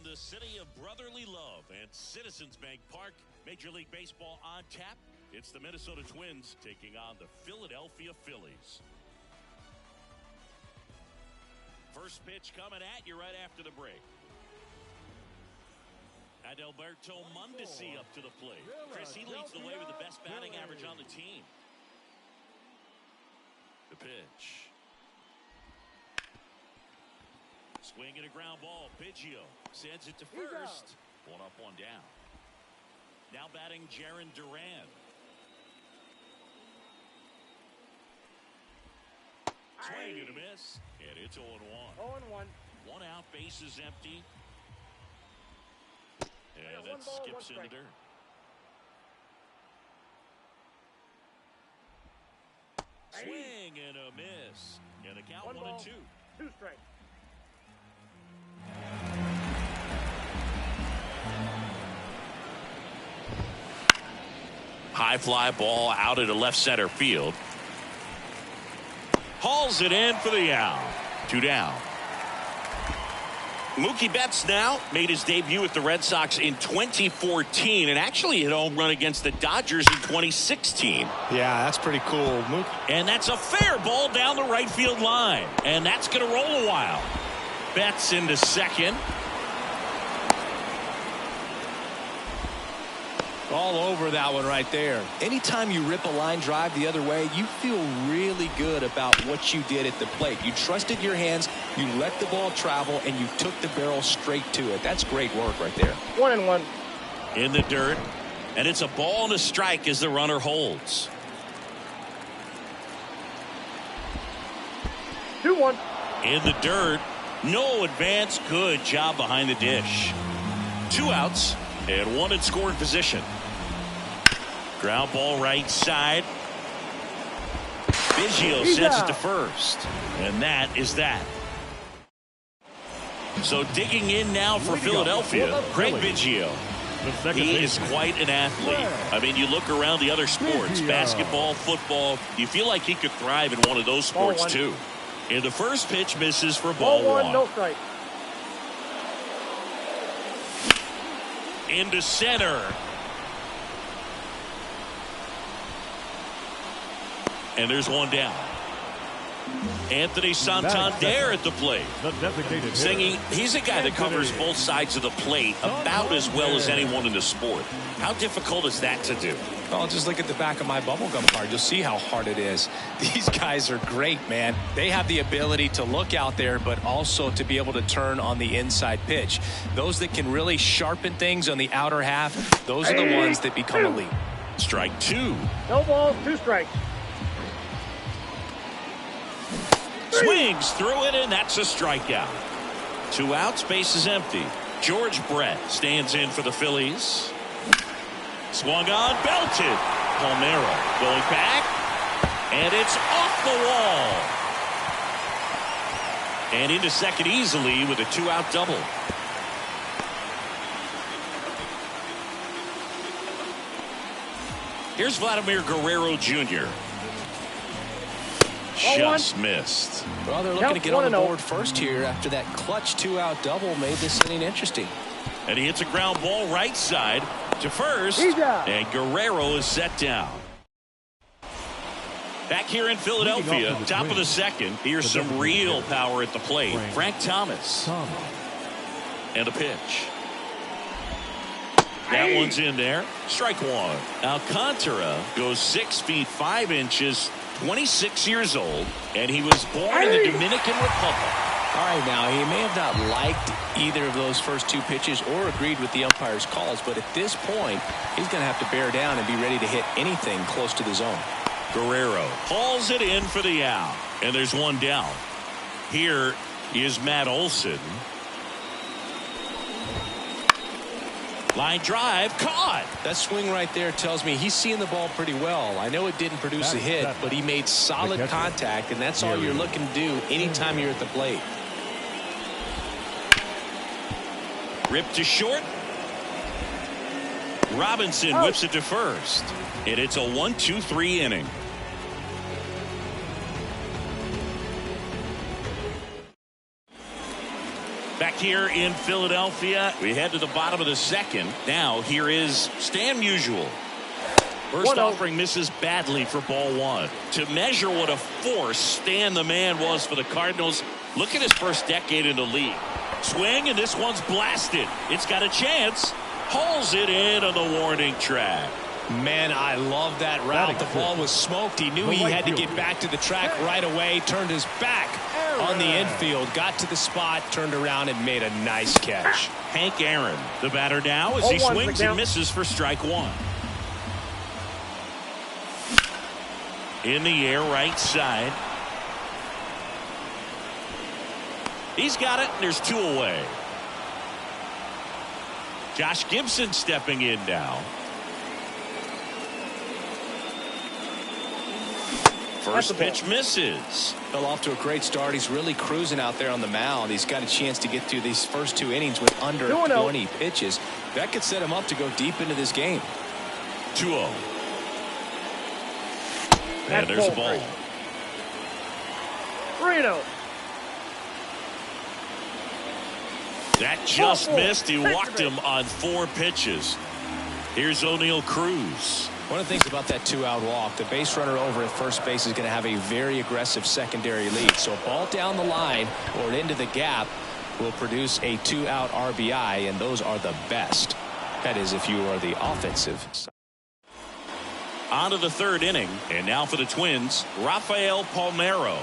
the city of brotherly love and Citizens Bank Park, Major League Baseball on tap. It's the Minnesota Twins taking on the Philadelphia Phillies. First pitch coming at you right after the break. Adalberto Mondesi up to the plate. Chris, he leads the way with the best batting average on the team. The pitch. Swing and a ground ball. Biggio sends it to first. One up, one down. Now batting Jarren Duran. Swing and a miss. And it's 0-1. 0-1. One out, bases empty. And that skips in the dirt. Swing and a miss. And the count 1-2. 2 strikes. High fly ball out into left center field. Hauls it in for the out. 2 down. Mookie Betts now made his debut with the Red Sox in 2014 and actually hit a home run against the Dodgers in 2016. Yeah, that's pretty cool. And that's a fair ball down the right field line. And that's going to roll a while. Betts into second. All over that one right there. Anytime you rip a line drive the other way, you feel really good about what you did at the plate. You trusted your hands, you let the ball travel, and you took the barrel straight to it. That's great work right there. 1-1. In the dirt, and it's a ball and a strike as the runner holds. 2-1. In the dirt, no advance. Good job behind the dish. 2 outs and 1 in scoring position. Ground ball right side. Biggio sends it to first. And that is that. So digging in now for Philadelphia, Craig Biggio. He is quite an athlete. I mean, you look around the other sports, basketball, football, you feel like he could thrive in one of those sports too. And the first pitch misses for ball 1. No strike. Into center. And there's 1 down. Anthony Santander at the plate. Singing, he's a guy that covers both sides of the plate about as well as anyone in the sport. How difficult is that to do? Well, just look at the back of my bubblegum card. You'll see how hard it is. These guys are great, man. They have the ability to look out there, but also to be able to turn on the inside pitch. Those that can really sharpen things on the outer half, those are the ones that become elite. Strike 2. No balls, 2 strikes. Swings through it, and that's a strikeout. 2 outs, base is empty. George Brett stands in for the Phillies. Swung on, belted. Palmeiro going back, and it's off the wall. And into second easily with a 2-out double. Here's Vladimir Guerrero Jr. Just missed. Well, they're looking to get on the board first here after that clutch 2-out double made this inning interesting. And he hits a ground ball right side to first, and Guerrero is set down. Back here in Philadelphia, top of the second, here's some real power at the plate. Frank Thomas. And a pitch. That one's in there. Strike 1. Alcantara goes 6 feet 5 inches, 26 years old, and he was born in the Dominican Republic. All right, now, he may have not liked either of those first 2 pitches or agreed with the umpire's calls, but at this point, he's going to have to bear down and be ready to hit anything close to the zone. Guerrero hauls it in for the out, and there's 1 down. Here is Matt Olson. Line drive, caught. That swing right there tells me he's seeing the ball pretty well. I know it didn't produce a hit, but he made solid contact, and that's all you're looking to do anytime you're at the plate. Ripped to short. Robinson whips it to first. And it's a 1-2-3 inning. Back here in Philadelphia, we head to the bottom of the second. Now here is Stan Musial. First offering misses badly for ball one. To measure what a force Stan the Man was for the Cardinals, look at his first decade in the league. Swing, and this one's blasted. It's got a chance. Hauls it in on the warning track. Man, I love that route. The ball was smoked. He knew he had to get back to the track right away. Turned his back on the infield. Got to the spot, turned around, and made a nice catch. Hank Aaron, the batter now, as he swings and misses for strike one. In the air, right side. He's got it, and there's two away. Josh Gibson stepping in now. First pitch misses. Fell off to a great start. He's really cruising out there on the mound. He's got a chance to get through these first two innings with under 20 pitches. That could set him up to go deep into this game. 2-0. And there's a ball. 3-0. That just missed. He walked him on 4 pitches. Here's O'Neal Cruz. One of the things about that 2-out walk, the base runner over at first base is going to have a very aggressive secondary lead. So a ball down the line or into the gap will produce a 2-out RBI, and those are the best. That is, if you are the offensive. On to the third inning, and now for the Twins, Rafael Palmeiro.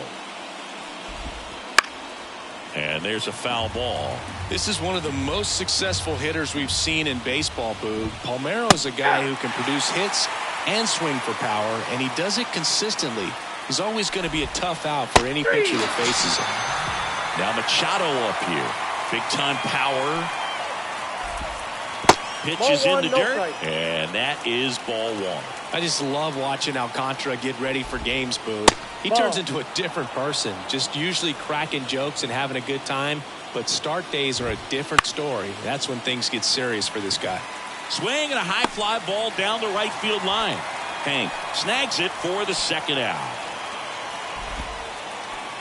And there's a foul ball. This is one of the most successful hitters we've seen in baseball, Boog. Palmeiro is a guy who can produce hits and swing for power, and he does it consistently. He's always going to be a tough out for any pitcher that faces him. Now Machado up here. Big time power. Pitches in the dirt, and that is ball one. I just love watching Alcantara get ready for games, Boog. He turns into a different person, just usually cracking jokes and having a good time. But start days are a different story. That's when things get serious for this guy. Swing and a high fly ball down the right field line. Hank snags it for the second out.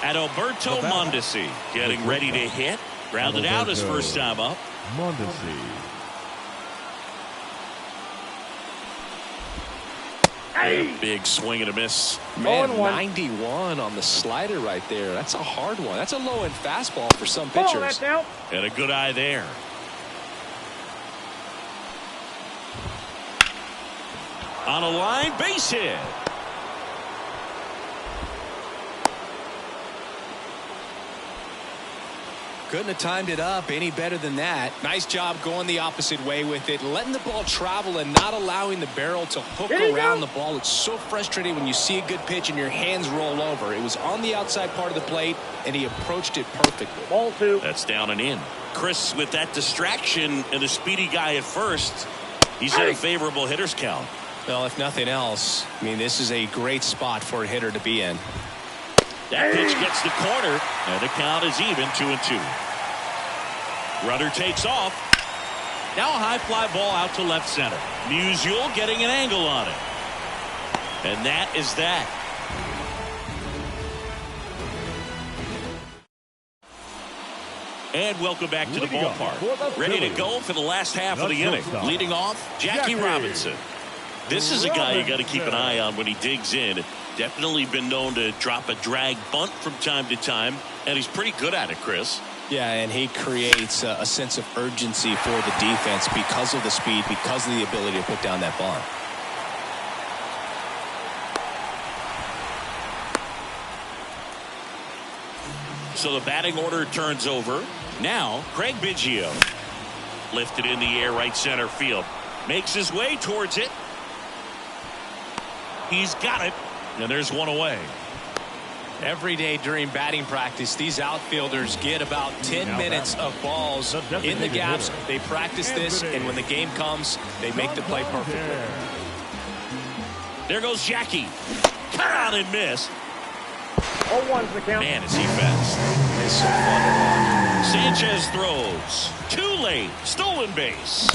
Adalberto Mondesi getting ready to hit. Grounded out his first time up. Mondesi. Big swing and a miss. Man, 91 on the slider right there. That's a hard one. That's a low-end fastball for some pitchers. And a good eye there. On a line, base hit. Couldn't have timed it up any better than that. Nice job going the opposite way with it, letting the ball travel and not allowing the barrel to hook around the ball. It's so frustrating when you see a good pitch and your hands roll over. It was on the outside part of the plate, and he approached it perfectly. Ball two. That's down and in. Chris, with that distraction and the speedy guy at first, he's at a favorable hitter's count. Well, if nothing else, I mean, this is a great spot for a hitter to be in. That pitch gets the corner, and the count is even 2-2. Runner takes off. Now a high fly ball out to left center. Musial getting an angle on it. And that is that. And welcome back to the ballpark. Ready to go for the last half of the inning. Leading off, Jackie Robinson. This is a guy you got to keep an eye on when he digs in. Definitely been known to drop a drag bunt from time to time, and he's pretty good at it, Chris. Yeah, and he creates a sense of urgency for the defense because of the speed, because of the ability to put down that bunt. So the batting order turns over. Now, Craig Biggio. Lifted in the air, right center field. Makes his way towards it. He's got it. And there's one away. Every day during batting practice, these outfielders get about 10 minutes of balls in the gaps. They practice this, and when the game comes, they make the play perfectly. There goes Jackie. Cut out and miss. 0-1's the count. Man, is he fast. It's so fun to watch. Sanchez throws. Too late. Stolen base.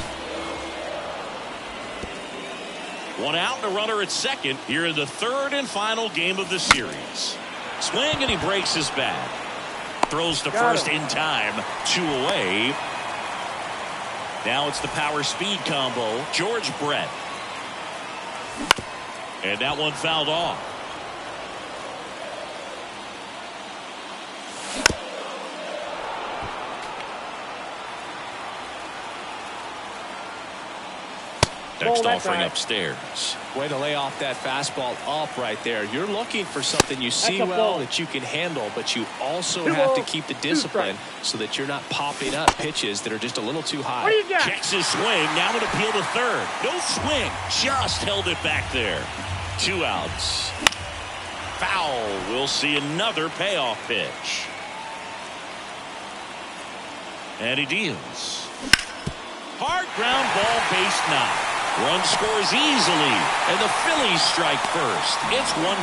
One out and a runner at second here in the third and final game of the series. Swing, and he breaks his bat. Throws to first in time. 2 away. Now it's the power speed combo. George Brett. And that one fouled off. Next offering upstairs. Way to lay off that fastball up right there. You're looking for something you see well that you can handle, but you also have to keep the discipline so that you're not popping up pitches that are just a little too high. Checks his swing. Now an appeal to third. No swing. Just held it back there. 2 outs. Foul. We'll see another payoff pitch. And he deals. Hard ground ball, base knock. Run scores easily, and the Phillies strike first. It's 1-0.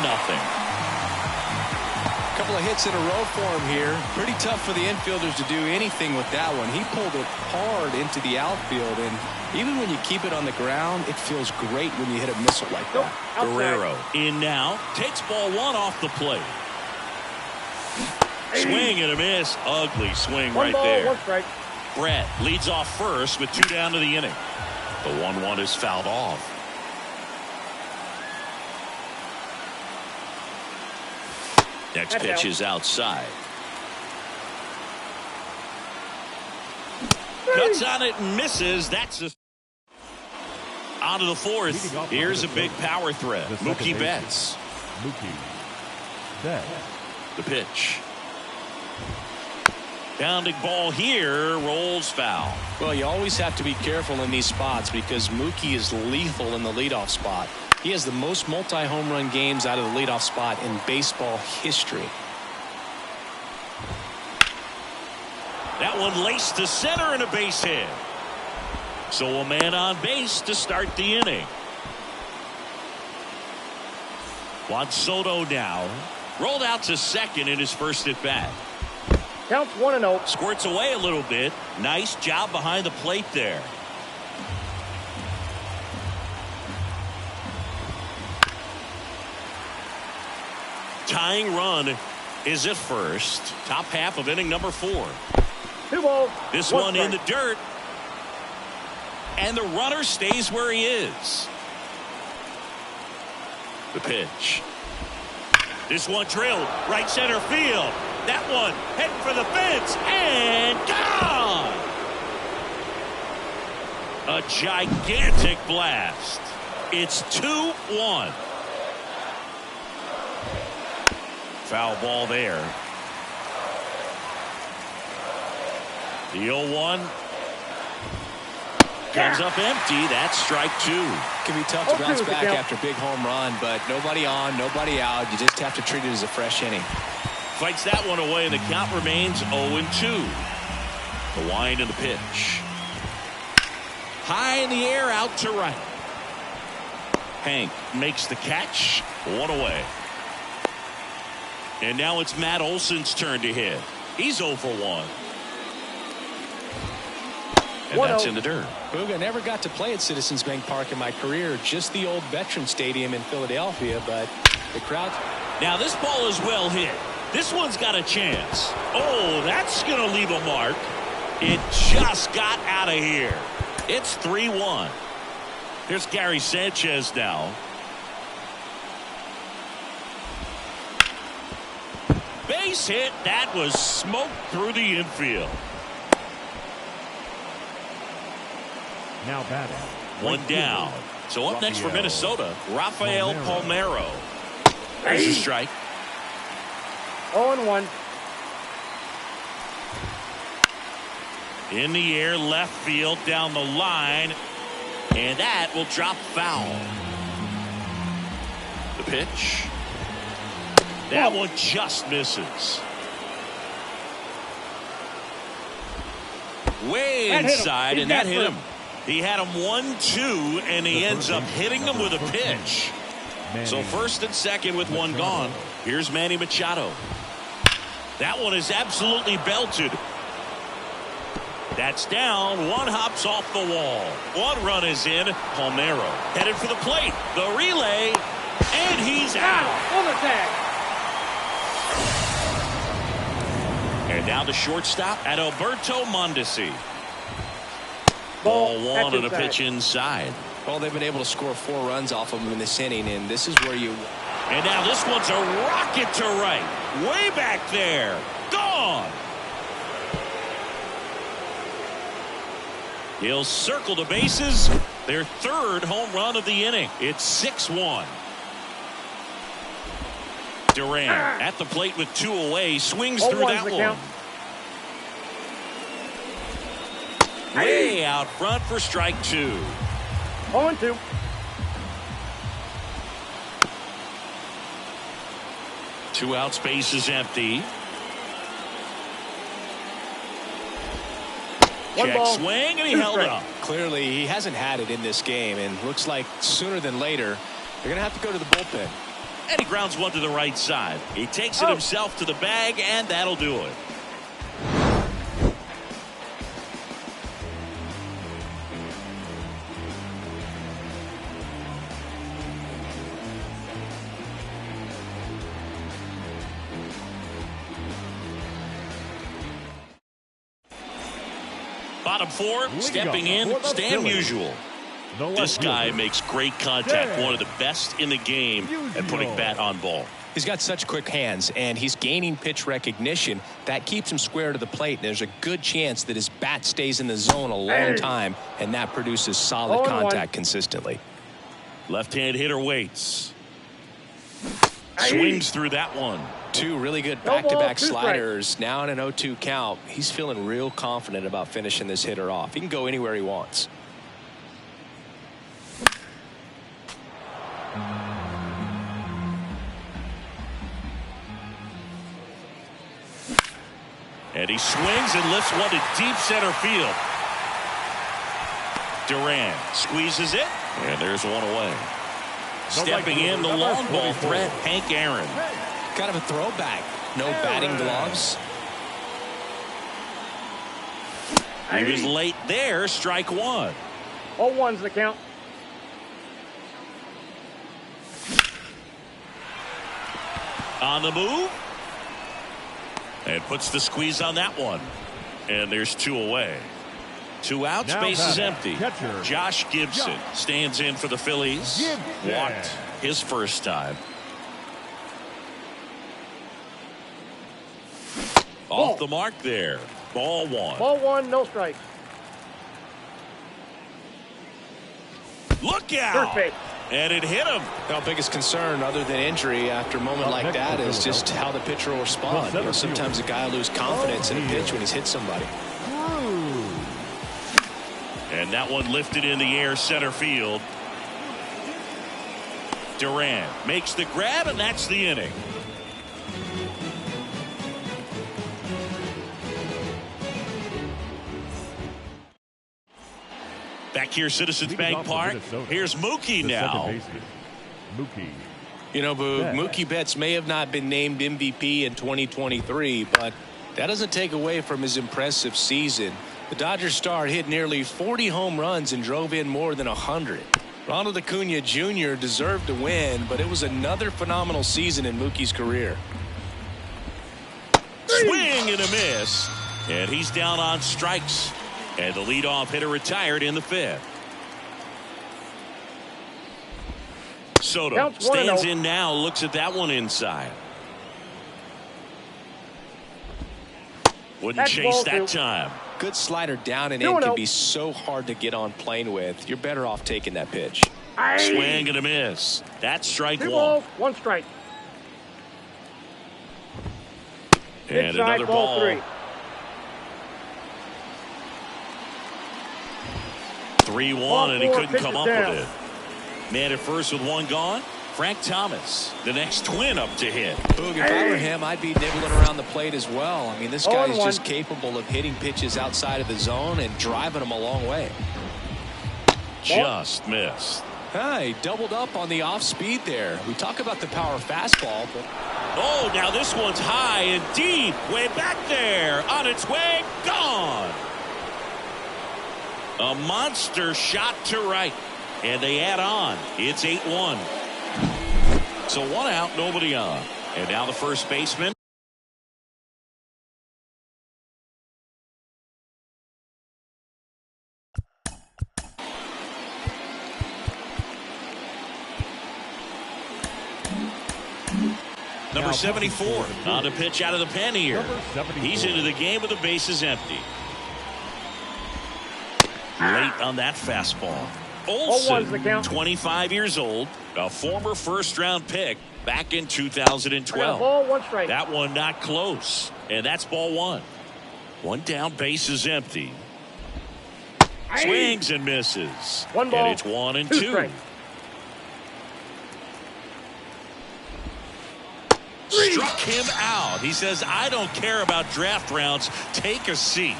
A couple of hits in a row for him here. Pretty tough for the infielders to do anything with that one. He pulled it hard into the outfield, and even when you keep it on the ground, it feels great when you hit a missile like that. Guerrero in now, takes ball 1 off the plate. Swing and a miss. Ugly swing right there. 1 strike. Brett leads off first with 2 down to the inning. The 1-1 is fouled off. Next pitch is outside. Cuts on it and misses. That's a on to the 4th. Here's a big power threat. Mookie Betts. The pitch. Pounding ball here, rolls foul. Well, you always have to be careful in these spots because Mookie is lethal in the leadoff spot. He has the most multi-home run games out of the leadoff spot in baseball history. That one laced to center and a base hit. So a man on base to start the inning. Juan Soto now rolled out to second in his first at bat. Counts 1-0. Squirts away a little bit. Nice job behind the plate there. Tying run is at first. Top half of inning number 4. 2 balls. This one in the dirt. And the runner stays where he is. The pitch. This one drilled right center field. That one heading for the fence and gone. A gigantic blast. It's 2-1. Foul ball there. The 0-1 comes up empty. That's strike 2. Can be tough to bounce back after a big home run, but nobody on, nobody out. You just have to treat it as a fresh inning. Fights that one away, and the count remains 0-2. The wind and the pitch. High in the air, out to right. Hank makes the catch. 1 away. And now it's Matt Olson's turn to hit. He's 0 for 1. And that's in the dirt. Booga, never got to play at Citizens Bank Park in my career, just the old Veterans Stadium in Philadelphia, but the crowd. Now this ball is well hit. This one's got a chance. Oh, that's going to leave a mark. It just got out of here. It's 3-1. Here's Gary Sanchez now. Base hit. That was smoked through the infield. Now batting. 1 down. So up next for Minnesota, Rafael Palmeiro. There's a strike. 0-1. In the air, left field, down the line. And that will drop foul. The pitch. That one just misses. Way inside, and that hit him. He had him 1-2, and he ends up hitting him with a pitch. So first and second with 1 gone. Here's Manny Machado. That one is absolutely belted. That's down. 1 hops off the wall. 1 run is in. Palmeiro headed for the plate. The relay, and he's out. On the tag. And now the shortstop at Alberto Mondesi. Ball, Ball one that's on a pitch inside. Well, they've been able to score 4 runs off of him in this inning, and this is where you... And now this one's a rocket to right. Way back there. Gone. He'll circle the bases. Their 3rd home run of the inning. It's 6-1. Duran at the plate with 2 away. Swings through that one. Way out front for strike 2. 0-2. Two outs, base is empty. Check swing, and he held up. Clearly, he hasn't had it in this game, and looks like sooner than later, they're going to have to go to the bullpen. And he grounds one to the right side. He takes it himself to the bag, and that'll do it. Bottom 4, stepping in, Stan Musial. This guy makes great contact, one of the best in the game at putting bat on ball. He's got such quick hands, and he's gaining pitch recognition. That keeps him square to the plate, and there's a good chance that his bat stays in the zone a long time, and that produces solid contact consistently. Left-hand hitter waits. Swings through that one. 2 really good back-to-back sliders. Now in an 0-2 count. He's feeling real confident about finishing this hitter off. He can go anywhere he wants. And he swings and lifts one to deep center field. Duran squeezes it, and there's one away. Stepping in, the long ball threat, Hank Aaron. Kind of a throwback. No batting gloves. He was late there, strike 1. 0-1's the count. On the move. And puts the squeeze on that one. And there's 2 away. 2 outs, base is empty. Josh Gibson stands in for the Phillies. Walked his first time. Off the mark there. Ball 1. Ball 1, no strike. Look out! And it hit him. Our biggest concern, other than injury, after a moment like that, is just how the pitcher will respond. You know, sometimes a guy will lose confidence in a pitch when he's hit somebody. And that one lifted in the air, center field. Duran makes the grab, and that's the inning. Back here, Citizens Bank Park. Here's Mookie now. You know, Boog, Mookie Betts may have not been named MVP in 2023, but that doesn't take away from his impressive season. The Dodgers star hit nearly 40 home runs and drove in more than 100. Ronald Acuna Jr. deserved to win, but it was another phenomenal season in Mookie's career. Swing and a miss. And he's down on strikes. And the leadoff hitter retired in the 5th. Soto stands in now, looks at that one inside. Wouldn't chase that time. Good slider down and in can be so hard to get on plane with. You're better off taking that pitch. Swing and a miss. That's strike 1. 1 strike. And another ball. 3. 3-1, and he couldn't come up with it. Man at first with 1 gone. Frank Thomas, the next twin up to hit. Boog, if I were him, I'd be nibbling around the plate as well. I mean, this guy is just capable of hitting pitches outside of the zone and driving them a long way. Just missed. He doubled up on the off speed there. We talk about the power fastball, but... Oh, now this one's high and deep. Way back there. On its way. Gone. A monster shot to right. And they add on. It's 8-1. So 1 out, nobody on. And now the first baseman. Number 74 on the pitch out of the pen here. He's into the game with the bases empty. Late on that fastball. Olsen, 25 years old, a former first-round pick back in 2012. Ball, 1 strike. That one not close, and that's ball 1. 1 down, bases empty. Swings and misses. 1 ball, and it's 1 and 2 2. strikes. Struck him out. He says, I don't care about draft rounds. Take a seat.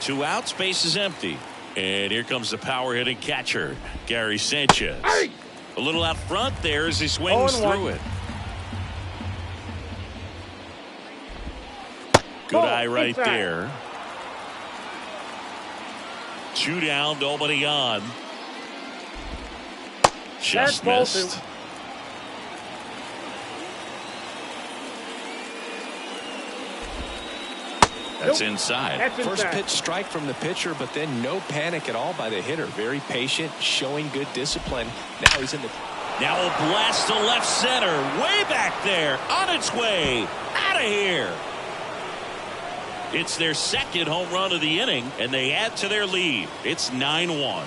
2 outs, bases empty. And here comes the power-hitting catcher, Gary Sanchez. A little out front there as he swings through it. Good eye right there. 2 down, nobody on. Just missed. That's inside. First pitch strike from the pitcher, but then no panic at all by the hitter. Very patient, showing good discipline. Now he's in the... Now a blast to left center. Way back there. On its way. Out of here. It's their second home run of the inning, and they add to their lead. It's 9-1.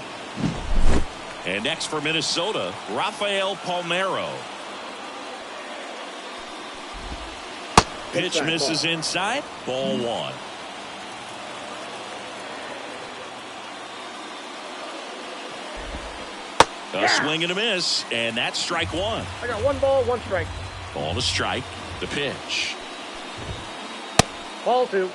And next for Minnesota, Rafael Palmeiro. Pitch misses inside. Ball 1. A swing and a miss, and that's strike 1. I got 1 ball, 1 strike. Ball to strike. The pitch. Ball 2.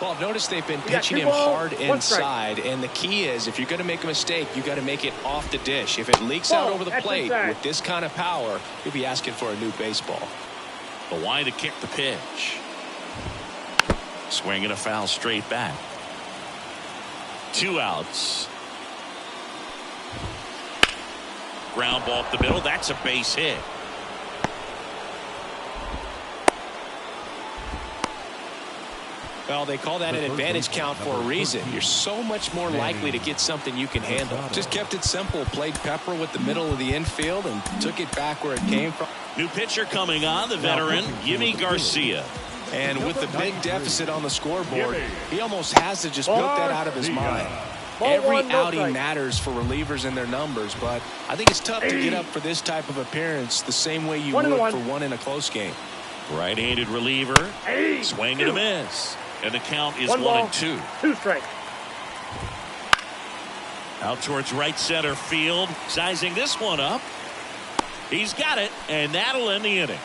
Well, notice they've been pitching him hard inside, and the key is if you're going to make a mistake, you got to make it off the dish. If it leaks out over the plate with this kind of power, you'll be asking for a new baseball. The line to kick the pitch. Swing and a foul straight back. 2 outs. Ground ball up the middle. That's a base hit. Well, they call that an advantage count for a reason. You're so much more likely to get something you can handle. Just kept it simple. Played pepper with the middle of the infield and took it back where it came from. New pitcher coming on, the veteran, Yimi Garcia. And with the big deficit on the scoreboard, he almost has to just put that out of his mind. Every outing matters for relievers and their numbers, but I think it's tough to get up for this type of appearance the same way you would for one in a close game. Right-handed reliever. Swing and a miss. And the count is 1 and 2. 2 strikes. Out towards right center field. Sizing this one up. He's got it, and that'll end the inning.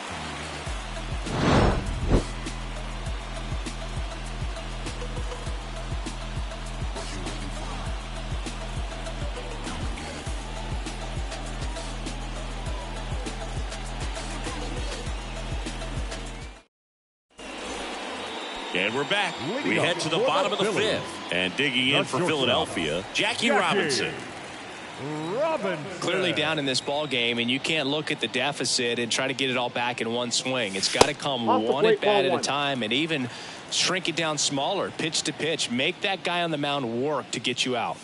And we're back. We head to the bottom of the 5th. And digging in for Philadelphia, Jackie Robinson. Clearly down in this ball game, and you can't look at the deficit and try to get it all back in one swing. It's got to come one at bat at a time, and even shrink it down smaller, pitch to pitch. Make that guy on the mound work to get you out.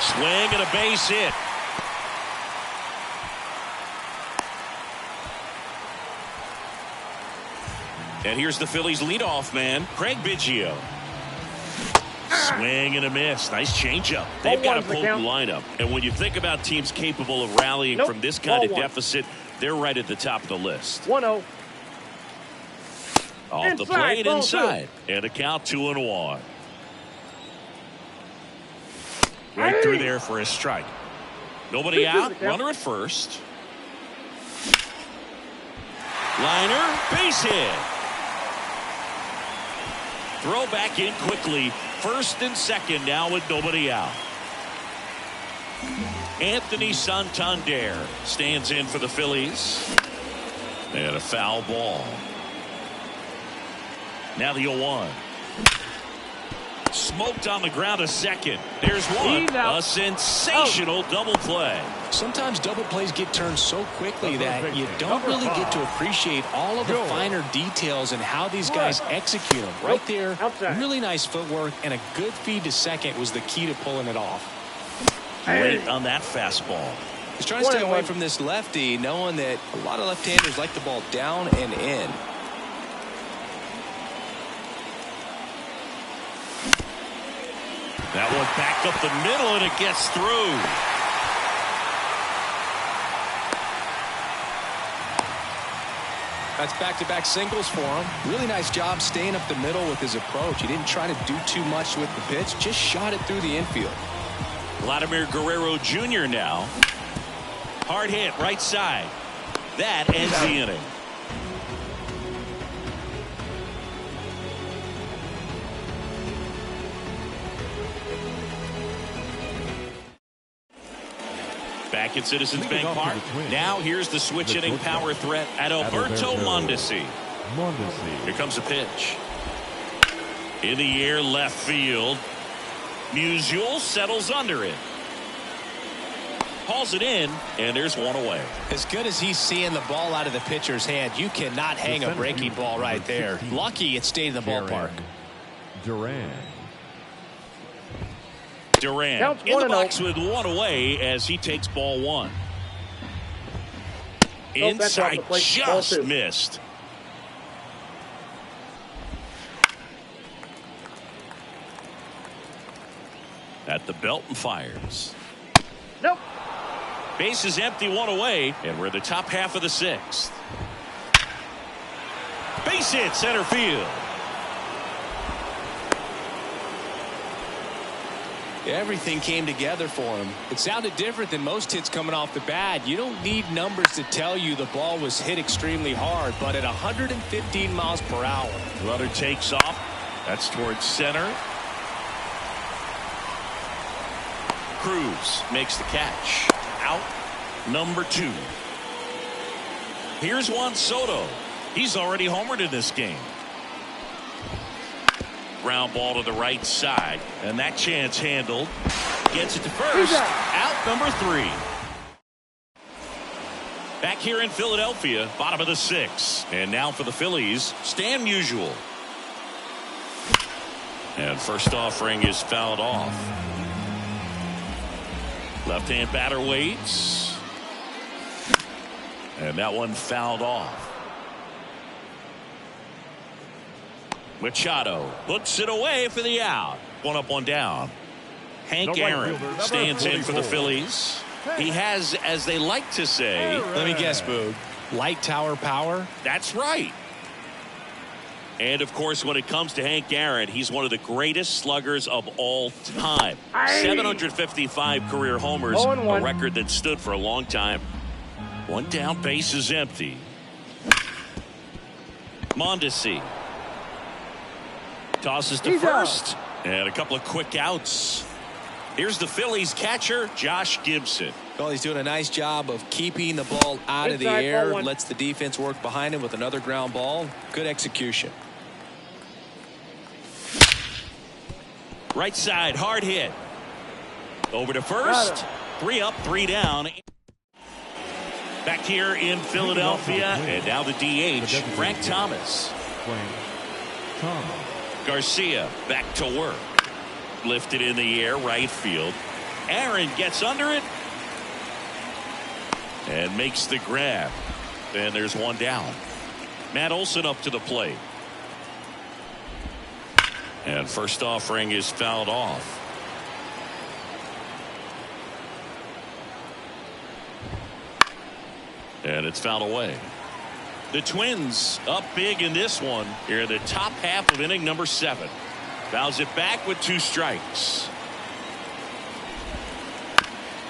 Swing and a base hit. And here's the Phillies leadoff man, Craig Biggio. Swing and a miss. Nice changeup. They've got a potent lineup. And when you think about teams capable of rallying from this kind of deficit, they're right at the top of the list. 1-0. Off the plate inside. And a count 2-1. Right through there for a strike. Nobody out. Runner at first. Liner. Base hit. Throw back in quickly. First and second now with nobody out. Anthony Santander stands in for the Phillies. And a foul ball. Now the 0-1. Smoked on the ground a second. There's one. A sensational double play. Sometimes double plays get turned so quickly that you don't really get to appreciate all of the finer details and how these guys execute them. Right there, really nice footwork, and a good feed to second was the key to pulling it off. Late on that fastball. He's trying to stay away from this lefty, knowing that a lot of left-handers like the ball down and in. That one back up the middle, and it gets through. That's back-to-back singles for him. Really nice job staying up the middle with his approach. He didn't try to do too much with the pitch, just shot it through the infield. Vladimir Guerrero Jr. now. Hard hit, right side. That ends the inning. Back at Citizens Bank Park. Now here's the switch hitting power threat at Alberto Mondesi. Here comes a pitch. In the air, left field. Musial settles under it. Hauls it in, and there's one away. As good as he's seeing the ball out of the pitcher's hand, you cannot hang a breaking ball right there. Lucky it stayed in the ballpark. Duran in the box with one away as he takes ball one. Inside, just missed. At the belt and fires. Nope. Base is empty, one away, and we're in the top half of the sixth. Base hit, center field. Everything came together for him. It sounded different than most hits coming off the bat. You don't need numbers to tell you the ball was hit extremely hard, but at 115 miles per hour. Runner takes off. That's towards center. Cruz makes the catch. Out number 2. Here's Juan Soto. He's already homered in this game. Ground ball to the right side, and that chance handled. Gets it to first. Out number 3. Back here in Philadelphia, bottom of the 6th. And now for the Phillies, Stan Musial. And first offering is fouled off. Left-hand batter waits. And that one fouled off. Machado puts it away for the out. One up, one down. Hank Aaron stands in for the Phillies. He has, as they like to say, let me guess, Boog, light tower power? That's right. And, of course, when it comes to Hank Aaron, he's one of the greatest sluggers of all time. 755 career homers, a record that stood for a long time. One down, base is empty. Mondesi tosses to first, and a couple of quick outs. Here's the Phillies catcher, Josh Gibson. Well, he's doing a nice job of keeping the ball out of the air. Lets the defense work behind him with another ground ball. Good execution. Right side, hard hit. Over to first. 3 up, 3 down. Back here in Philadelphia, and now the DH, Frank Thomas. Garcia back to work. Lifted in the air, right field. Aaron gets under it and makes the grab. And there's one down. Matt Olson up to the plate. And first offering is fouled off. And it's fouled away. The Twins up big in this one here in the top half of inning number 7. Fouls it back with 2 strikes.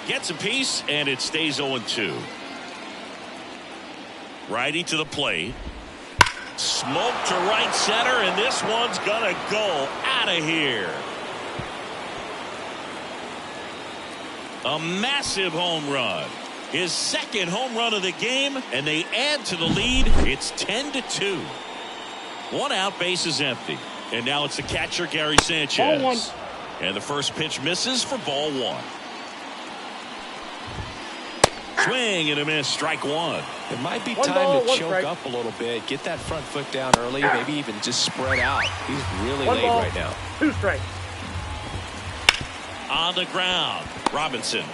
Gets a piece, and it stays 0-2. Righty to the plate. Smoke to right center, and this one's gonna go out of here. A massive home run. His second home run of the game, and they add to the lead. It's 10-2. One out, base is empty. And now it's the catcher, Gary Sanchez. Ball 1. And the first pitch misses for ball 1. Swing and a miss, strike 1. It might be time to choke up a little bit. Get that front foot down early, maybe even just spread out. He's really late right now. 2 strikes. On the ground, Robinson.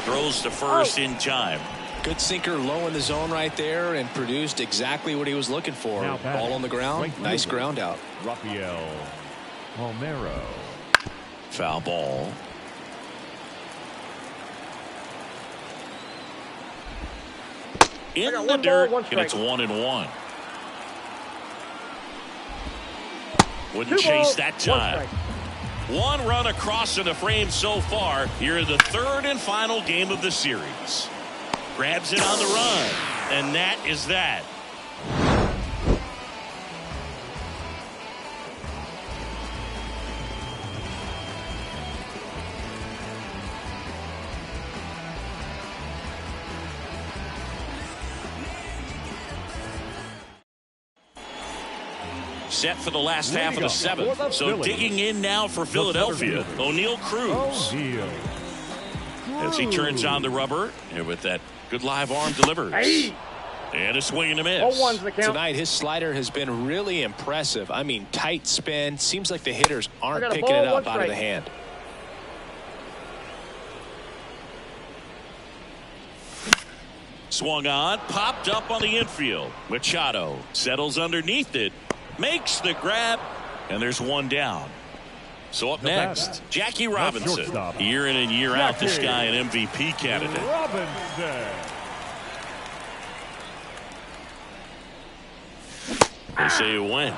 Throws to first in time. Good sinker low in the zone right there and produced exactly what he was looking for. Ball on the ground. Nice ground out. Rafael Palmeiro. Foul ball. In the dirt, and it's 1-1. Wouldn't chase that time. One run across in the frame so far here in the third and final game of the series. Grabs it on the run, and that is that. Set for the last half of the seventh. So digging in now for Philadelphia, O'Neal Cruz. As he turns on the rubber, and with that good live arm delivers. And a swing and a miss. Tonight, his slider has been really impressive. I mean, tight spin. Seems like the hitters aren't picking it up out of the hand. Swung on, popped up on the infield. Machado settles underneath it. Makes the grab, and there's one down. So up next, Jackie Robinson. Year in and year out, this guy an MVP candidate. They say you win.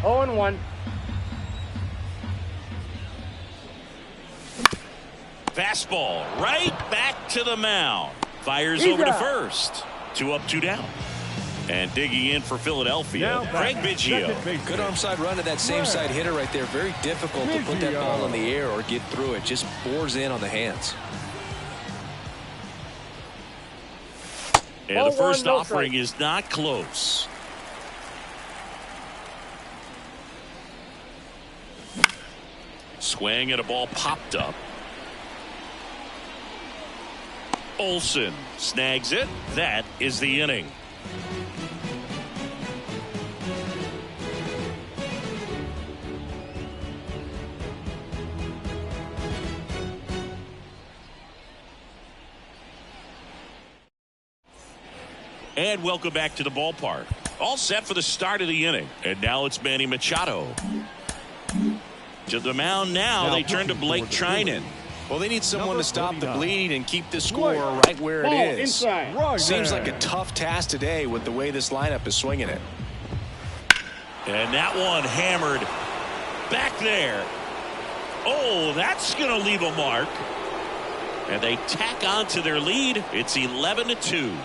0-1. Fastball right back to the mound. Fires over to first. 2 up, 2 down. And digging in for Philadelphia, Craig Biggio. Good arm side run to that same side hitter right there. Very difficult to put that ball in the air or get through it. Just bores in on the hands. And the first offering is not close. Swing and a ball popped up. Olsen snags it. That is the inning. And welcome back to the ballpark. All set for the start of the inning. And now it's Manny Machado. To the mound now they turn to Blake Trinan. Well, they need someone to stop the bleeding and keep the score right where it is. Seems like a tough task today with the way this lineup is swinging it. And that one hammered back there. Oh, that's going to leave a mark. And they tack on to their lead. It's 11-2.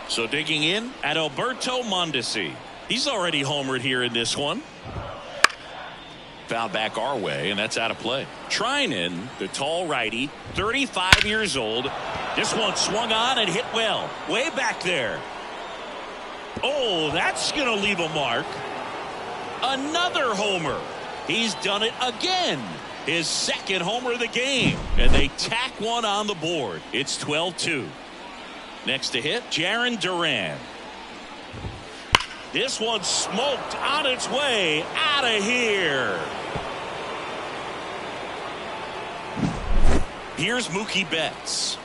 So digging in at Alberto Mondesi. He's already homered here in this one. Foul back our way, and that's out of play. Trinan, the tall righty, 35 years old. This one swung on and hit well. Way back there. Oh, that's going to leave a mark. Another homer. He's done it again. His second homer of the game. And they tack one on the board. It's 12-2. Next to hit, Jarren Duran. This one smoked on its way out of here. Here's Mookie Betts.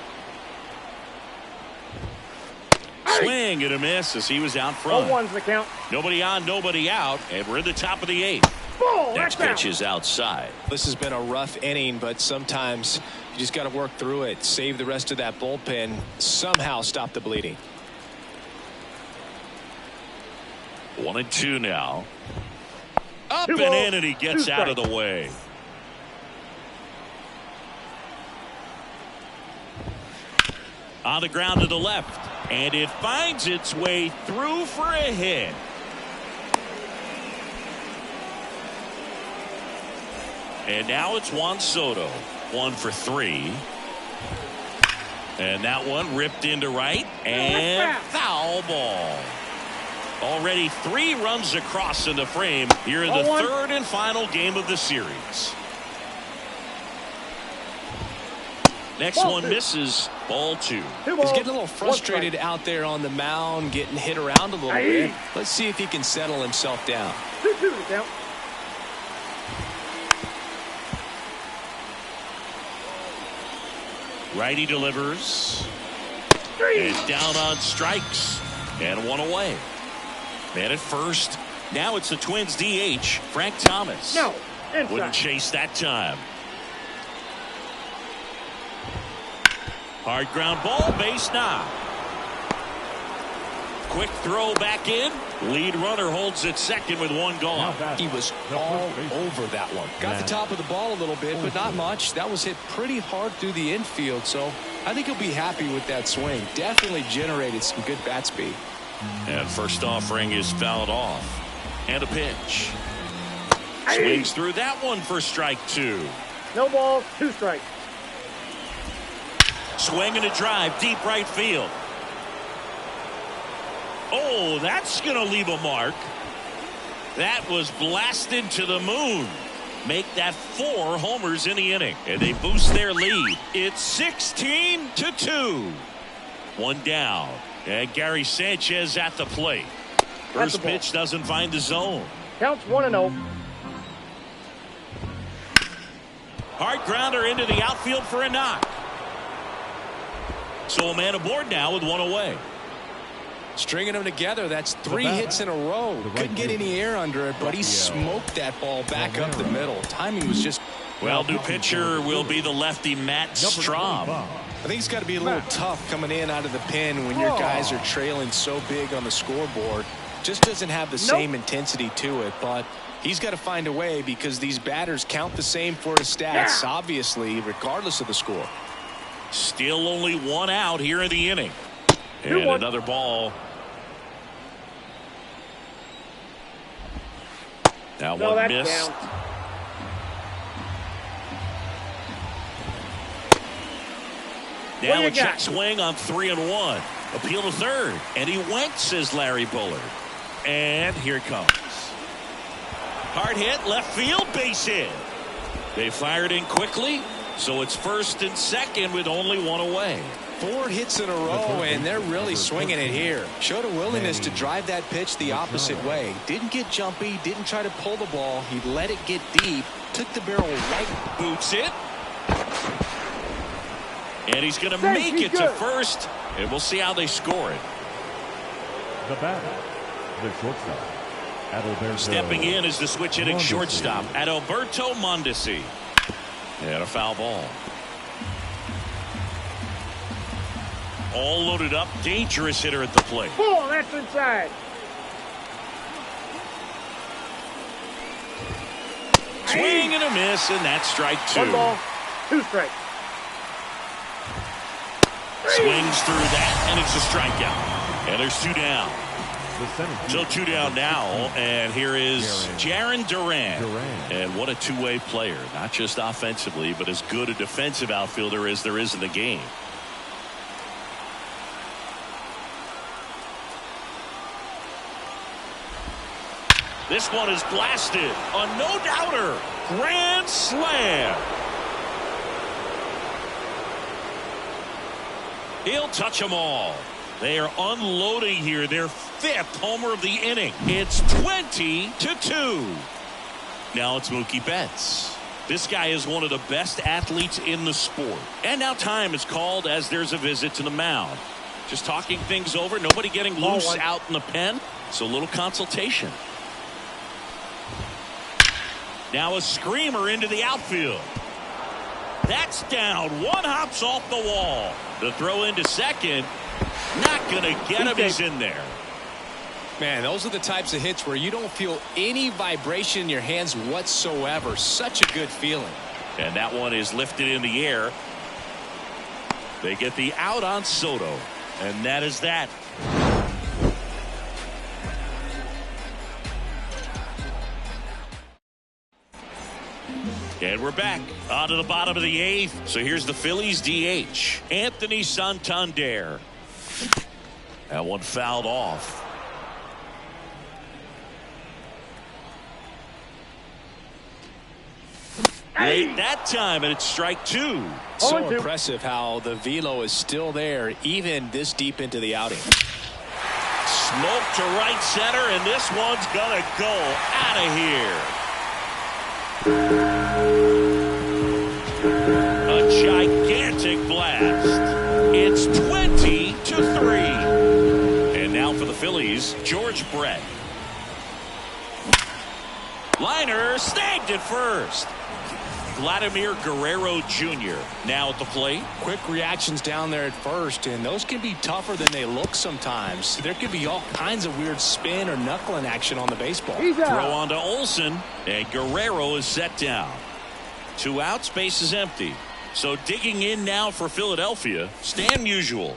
Swing and a miss as he was out front. 0-1's the count. Nobody on, nobody out, and we're in the top of the 8th. Next pitch is outside. This has been a rough inning, but sometimes you just got to work through it, save the rest of that bullpen, somehow stop the bleeding. 1-2 now. Up and in, and he gets out of the way. On the ground to the left, and it finds its way through for a hit. And now it's Juan Soto, 1 for 3. And that one ripped into right, and foul ball. Already 3 runs across in the frame here in the third and final game of the series. Next one misses. Ball 2. He's getting a little frustrated out there on the mound, getting hit around a little bit. Let's see if he can settle himself down. 2-2 count. Righty delivers. And down on strikes. And one away. Man at first. Now it's the Twins DH, Frank Thomas. No, inside. Wouldn't chase that time. Hard ground ball, base knock. Quick throw back in. Lead runner holds at second with one gone. He was all over that one. Got the top of the ball a little bit, but not much. That was hit pretty hard through the infield, so I think he'll be happy with that swing. Definitely generated some good bat speed. And first offering is fouled off. And a pitch. Swings through that one for strike two. No balls, 2 strikes. Swing and a drive, deep right field. Oh, that's going to leave a mark. That was blasted to the moon. Make that 4 homers in the inning. And they boost their lead. It's 16-2. One down. And Gary Sanchez at the plate. First pitch doesn't find the zone. Counts 1-0. Hard grounder into the outfield for a knock. So a man aboard now with one away. Stringing them together, that's 3 hits in a row. Couldn't get any air under it, but he smoked that ball back up the middle. Timing was just... Well, new pitcher will be the lefty Matt Strahm. I think it's got to be a little tough coming in out of the pen when your guys are trailing so big on the scoreboard. Just doesn't have the same intensity to it, but he's got to find a way because these batters count the same for his stats, obviously, regardless of the score. Still only 1 out here in the inning. And another ball. Now one missed. Now a check swing on 3-1. Appeal to third. And he went, says Larry Bullard. And here it comes. Hard hit, left field, base hit. They fired in quickly, so it's first and second with only 1 away. 4 hits in a row, and they're really swinging it here. Showed a willingness to drive that pitch the opposite way. Didn't get jumpy, didn't try to pull the ball. He let it get deep, took the barrel right. Boots it. And he's going to make it to first, and we'll see how they score it. The batter, the shortstop, Adalberto. Stepping in is the switch hitting shortstop, Adalberto Mondesi. And a foul ball. All loaded up, dangerous hitter at the plate. Oh, that's inside. Swing and a miss, and that's strike 2. 1 ball, 2 strikes. Swings through that, and it's a strikeout. And there's 2 down. So 2 down now, and here is Jarren Duran. And what a two-way player, not just offensively, but as good a defensive outfielder as there is in the game. This one is blasted. A no-doubter. Grand slam. He'll touch them all. They are unloading here. Their 5th homer of the inning. It's 20-2. Now it's Mookie Betts. This guy is one of the best athletes in the sport. And now time is called as there's a visit to the mound. Just talking things over. Nobody getting loose out in the pen. So a little consultation. Now a screamer into the outfield. That's down. 1 hops off the wall. The throw into second. Not going to get him. He's in there. Man, those are the types of hits where you don't feel any vibration in your hands whatsoever. Such a good feeling. And that one is lifted in the air. They get the out on Soto. And that is that. And we're back on to the bottom of the 8th. So here's the Phillies DH, Anthony Santander. That one fouled off. Late that time, and it's strike 2. So impressive how the velo is still there, even this deep into the outing. Smoke to right center, and this one's gonna go out of here. A gigantic blast. Phillies, George Brett. Liner snagged at first. Vladimir Guerrero Jr. now at the plate. Quick reactions down there at first, and those can be tougher than they look sometimes. There could be all kinds of weird spin or knuckling action on the baseball. Throw on to Olsen, and Guerrero is set down. 2 outs, base is empty. So digging in now for Philadelphia, Stan Musial.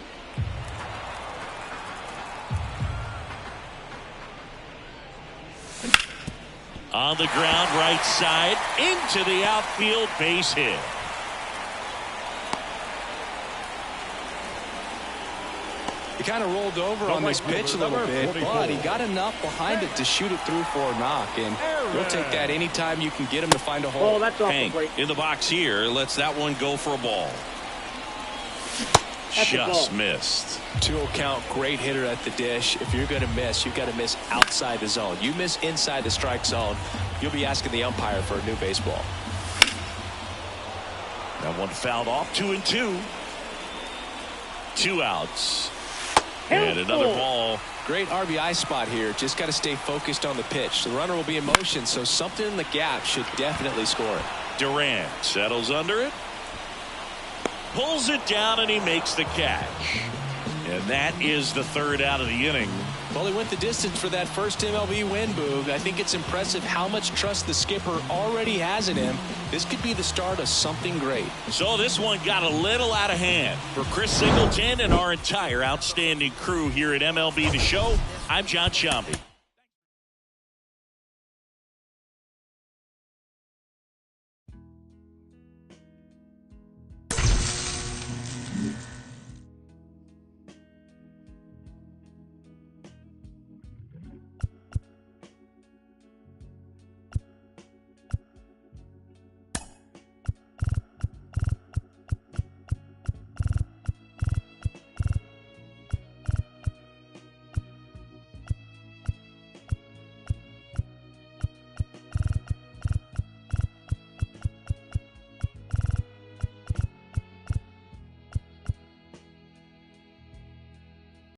On the ground, right side, into the outfield, base hit. He kind of rolled over on this pitch a little bit, but he got enough behind it to shoot it through for a knock, and you'll take that anytime you can get him to find a hole. Oh, that's off Hank the plate. in the box here lets that one go for a ball. That's Just a ball. missed. 2-0 count, great hitter at the dish. If you're going to miss, you've got to miss outside the zone. You miss inside the strike zone, you'll be asking the umpire for a new baseball. That one fouled off. 2-2. 2 outs. And another ball. Great RBI spot here. Just got to stay focused on the pitch. The runner will be in motion, so something in the gap should definitely score it. Durant settles under it. Pulls it down, and he makes the catch. And that is the 3rd out of the inning. Well, he went the distance for that first MLB win, Boog. I think it's impressive how much trust the skipper already has in him. This could be the start of something great. So this one got a little out of hand. For Chris Singleton and our entire outstanding crew here at MLB The Show, I'm John Shambi.